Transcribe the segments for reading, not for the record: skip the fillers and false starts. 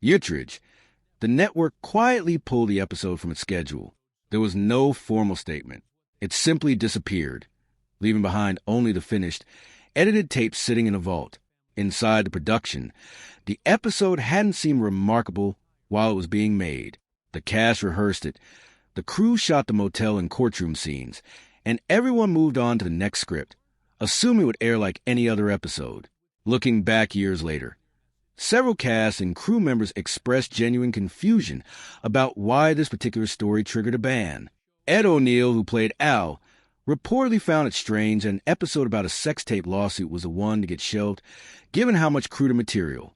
Utridge, the network quietly pulled the episode from its schedule. There was no formal statement. It simply disappeared, leaving behind only the finished, edited tapes sitting in a vault. Inside the production, the episode hadn't seemed remarkable while it was being made. The cast rehearsed it, the crew shot the motel and courtroom scenes, and everyone moved on to the next script, assuming it would air like any other episode. Looking back years later, several cast and crew members expressed genuine confusion about why this particular story triggered a ban. Ed O'Neill, who played Al, reportedly found it strange that an episode about a sex tape lawsuit was the one to get shelved, given how much cruder material,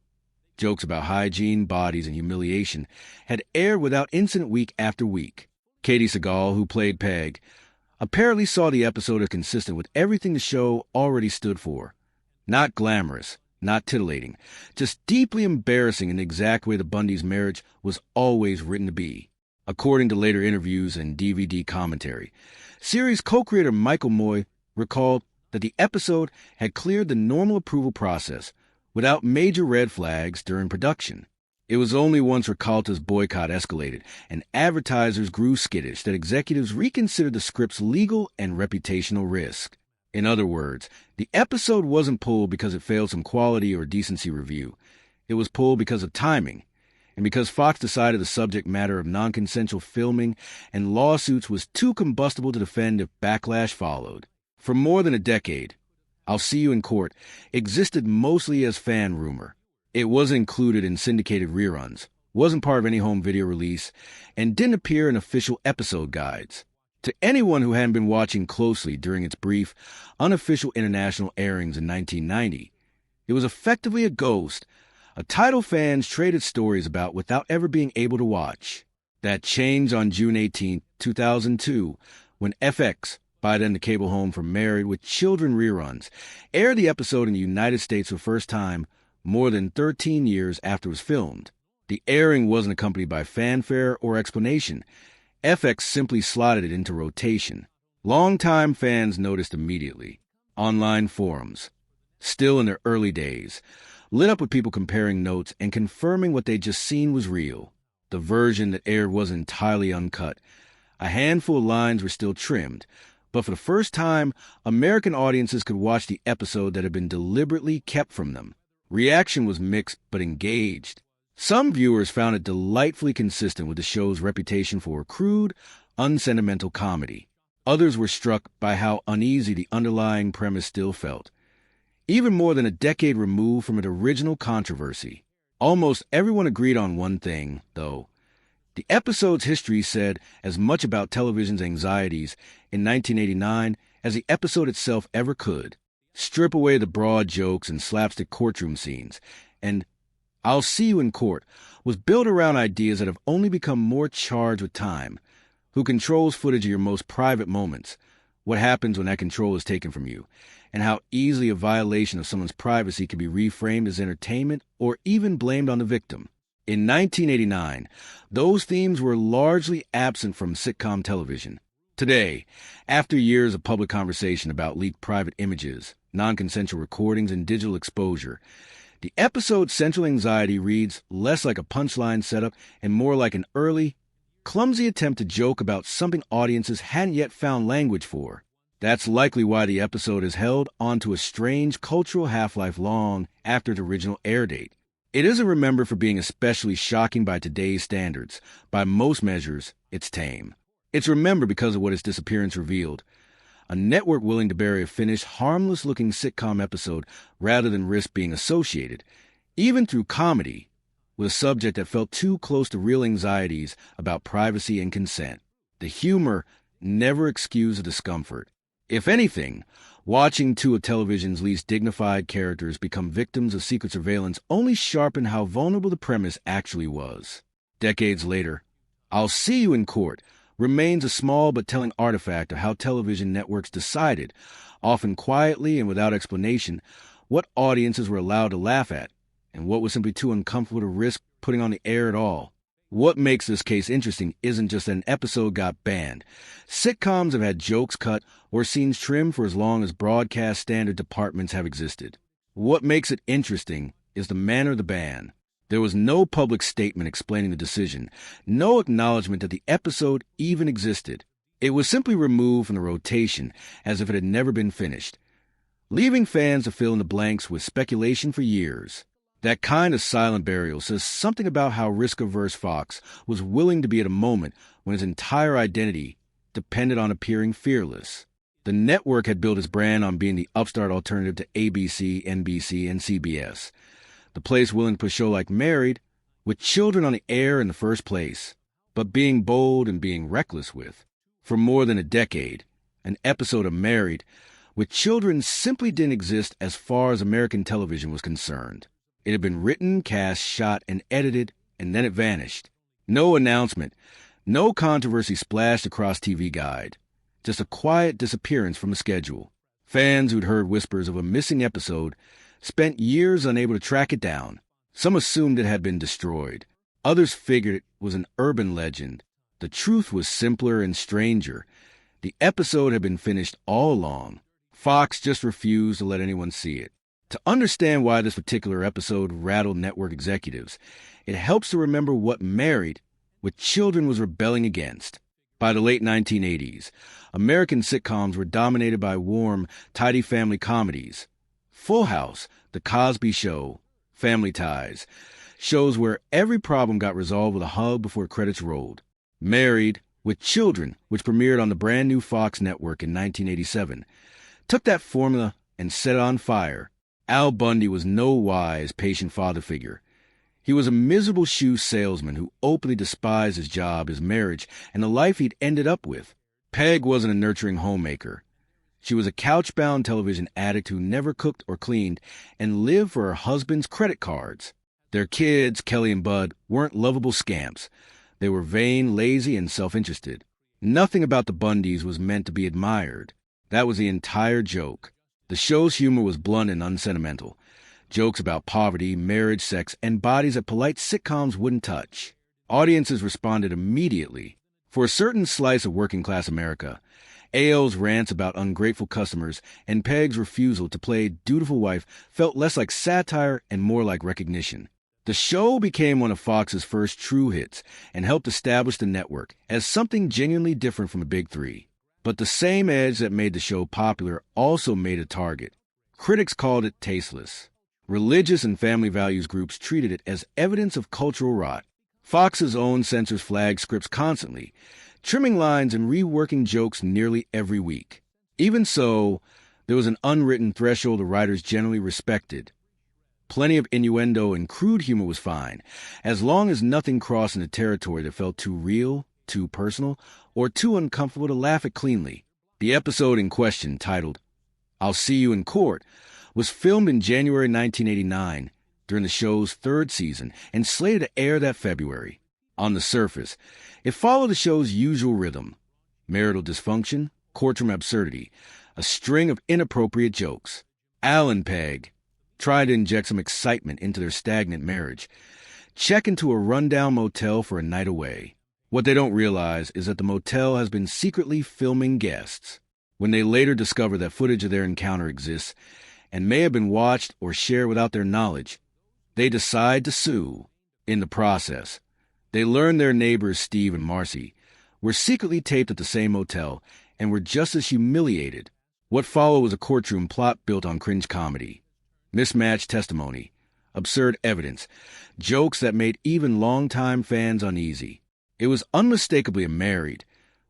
jokes about hygiene, bodies, and humiliation, had aired without incident week after week. Katie Seagal, who played Peg, apparently saw the episode as consistent with everything the show already stood for. Not glamorous, not titillating, just deeply embarrassing in the exact way the Bundys' marriage was always written to be. According to later interviews and DVD commentary, series co-creator Michael Moy recalled that the episode had cleared the normal approval process without major red flags during production. It was only once Ricalta's boycott escalated and advertisers grew skittish that executives reconsidered the script's legal and reputational risk. In other words, the episode wasn't pulled because it failed some quality or decency review. It was pulled because of timing, and because Fox decided the subject matter of non-consensual filming and lawsuits was too combustible to defend if backlash followed. For more than a decade, I'll See You in Court existed mostly as fan rumor. It wasn't included in syndicated reruns, wasn't part of any home video release, and didn't appear in official episode guides. To anyone who hadn't been watching closely during its brief, unofficial international airings in 1990, it was effectively a ghost, a title fans traded stories about without ever being able to watch. That changed on June 18, 2002, when FX, by then the cable home for Married with Children reruns, aired the episode in the United States for the first time more than 13 years after it was filmed. The airing wasn't accompanied by fanfare or explanation. FX simply slotted it into rotation. Longtime fans noticed immediately. Online forums, still in their early days, lit up with people comparing notes and confirming what they'd just seen was real. The version that aired wasn't entirely uncut. A handful of lines were still trimmed, but for the first time, American audiences could watch the episode that had been deliberately kept from them. Reaction was mixed but engaged. Some viewers found it delightfully consistent with the show's reputation for a crude, unsentimental comedy. Others were struck by how uneasy the underlying premise still felt. Even more than a decade removed from its original controversy, almost everyone agreed on one thing, though. The episode's history said as much about television's anxieties in 1989 as the episode itself ever could. Strip away the broad jokes and slapstick courtroom scenes, and I'll See You in Court was built around ideas that have only become more charged with time. Who controls footage of your most private moments? What happens when that control is taken from you? And how easily a violation of someone's privacy can be reframed as entertainment or even blamed on the victim. In 1989, those themes were largely absent from sitcom television. Today, after years of public conversation about leaked private images, non-consensual recordings, and digital exposure, the episode's central anxiety reads less like a punchline setup and more like an early, clumsy attempt to joke about something audiences hadn't yet found language for. That's likely why the episode is held onto a strange cultural half-life long after its original air date. It isn't remembered for being especially shocking by today's standards. By most measures, it's tame. It's remembered because of what its disappearance revealed. A network willing to bury a finished, harmless-looking sitcom episode rather than risk being associated, even through comedy, with a subject that felt too close to real anxieties about privacy and consent. The humor never excused the discomfort. If anything, watching two of television's least dignified characters become victims of secret surveillance only sharpened how vulnerable the premise actually was. Decades later, I'll See You in Court remains a small but telling artifact of how television networks decided, often quietly and without explanation, what audiences were allowed to laugh at, and what was simply too uncomfortable to risk putting on the air at all. What makes this case interesting isn't just that an episode got banned. Sitcoms have had jokes cut or scenes trimmed for as long as broadcast standard departments have existed. What makes it interesting is the manner of the ban. There was no public statement explaining the decision, no acknowledgement that the episode even existed. It was simply removed from the rotation as if it had never been finished, leaving fans to fill in the blanks with speculation for years. That kind of silent burial says something about how risk-averse Fox was willing to be at a moment when his entire identity depended on appearing fearless. The network had built its brand on being the upstart alternative to ABC, NBC, and CBS, the place willing to put a show like Married, with children on the air in the first place, but being bold and being reckless with. For more than a decade, an episode of Married with children simply didn't exist as far as American television was concerned. It had been written, cast, shot, and edited, and then it vanished. No announcement, no controversy splashed across TV Guide. Just a quiet disappearance from the schedule. Fans who'd heard whispers of a missing episode spent years unable to track it down. Some assumed it had been destroyed. Others figured it was an urban legend. The truth was simpler and stranger. The episode had been finished all along. Fox just refused to let anyone see it. To understand why this particular episode rattled network executives, it helps to remember what Married with Children was rebelling against. By the late 1980s, American sitcoms were dominated by warm, tidy family comedies. Full House, The Cosby Show, Family Ties, shows where every problem got resolved with a hug before credits rolled. Married with Children, which premiered on the brand new Fox network in 1987, took that formula and set it on fire. Al Bundy was no wise, patient father figure. He was a miserable shoe salesman who openly despised his job, his marriage, and the life he'd ended up with. Peg wasn't a nurturing homemaker. She was a couch-bound television addict who never cooked or cleaned and lived for her husband's credit cards. Their kids, Kelly and Bud, weren't lovable scamps. They were vain, lazy, and self-interested. Nothing about the Bundys was meant to be admired. That was the entire joke. The show's humor was blunt and unsentimental. Jokes about poverty, marriage, sex, and bodies that polite sitcoms wouldn't touch. Audiences responded immediately. For a certain slice of working-class America, AO's rants about ungrateful customers and Peg's refusal to play a dutiful wife felt less like satire and more like recognition. The show became one of Fox's first true hits and helped establish the network as something genuinely different from the Big Three. But the same edge that made the show popular also made it a target. Critics called it tasteless. Religious and family values groups treated it as evidence of cultural rot. Fox's own censors flagged scripts constantly, trimming lines and reworking jokes nearly every week. Even so, there was an unwritten threshold the writers generally respected. Plenty of innuendo and crude humor was fine, as long as nothing crossed into territory that felt too real, too personal, or too uncomfortable to laugh at cleanly. The episode in question, titled "I'll See You in Court," was filmed in January 1989 during the show's third season and slated to air that February. On the surface, it followed the show's usual rhythm: marital dysfunction, courtroom absurdity, a string of inappropriate jokes. Al and Peg tried to inject some excitement into their stagnant marriage, check into a rundown motel for a night away. What they don't realize is that the motel has been secretly filming guests. When they later discover that footage of their encounter exists and may have been watched or shared without their knowledge, they decide to sue. In the process, they learn their neighbors Steve and Marcy were secretly taped at the same motel and were just as humiliated. What followed was a courtroom plot built on cringe comedy, mismatched testimony, absurd evidence, jokes that made even longtime fans uneasy. It was unmistakably a Married,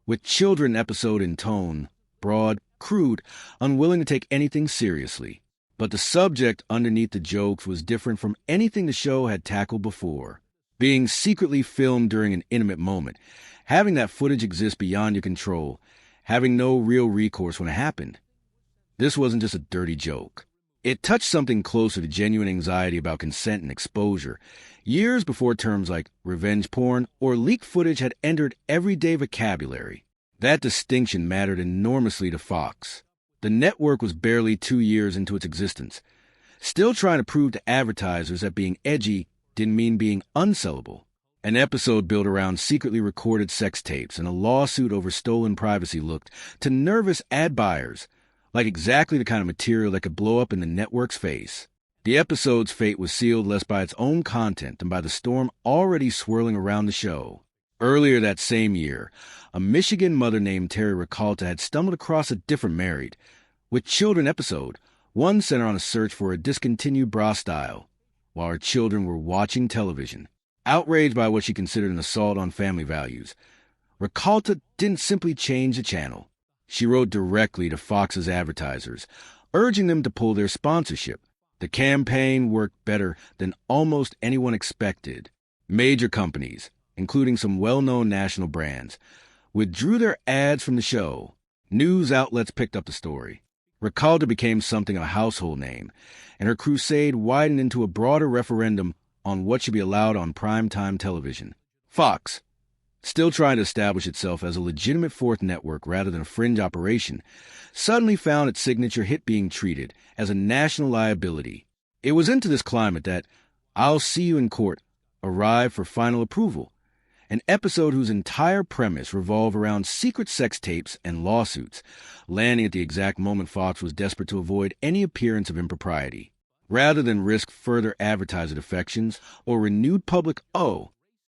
with Children episode in tone, broad, crude, unwilling to take anything seriously. But the subject underneath the jokes was different from anything the show had tackled before. Being secretly filmed during an intimate moment, having that footage exist beyond your control, having no real recourse when it happened. This wasn't just a dirty joke. It touched something closer to genuine anxiety about consent and exposure, years before terms like revenge porn or leaked footage had entered everyday vocabulary. That distinction mattered enormously to Fox. The network was barely 2 years into its existence, still trying to prove to advertisers that being edgy didn't mean being unsellable. An episode built around secretly recorded sex tapes and a lawsuit over stolen privacy looked, to nervous ad buyers, like exactly the kind of material that could blow up in the network's face. The episode's fate was sealed less by its own content than by the storm already swirling around the show. Earlier that same year, a Michigan mother named Terry Ricalta had stumbled across a different Married, with Children episode. One centered on a search for a discontinued bra style, while her children were watching television. Outraged by what she considered an assault on family values, Ricalta didn't simply change the channel. She wrote directly to Fox's advertisers, urging them to pull their sponsorship. The campaign worked better than almost anyone expected. Major companies, including some well-known national brands, withdrew their ads from the show. News outlets picked up the story. Ricalta became something of a household name, and her crusade widened into a broader referendum on what should be allowed on primetime television. Fox, still trying to establish itself as a legitimate fourth network rather than a fringe operation, suddenly found its signature hit being treated as a national liability. It was into this climate that I'll See You in Court arrived for final approval, an episode whose entire premise revolved around secret sex tapes and lawsuits, landing at the exact moment Fox was desperate to avoid any appearance of impropriety. Rather than risk further advertiser defections or renewed public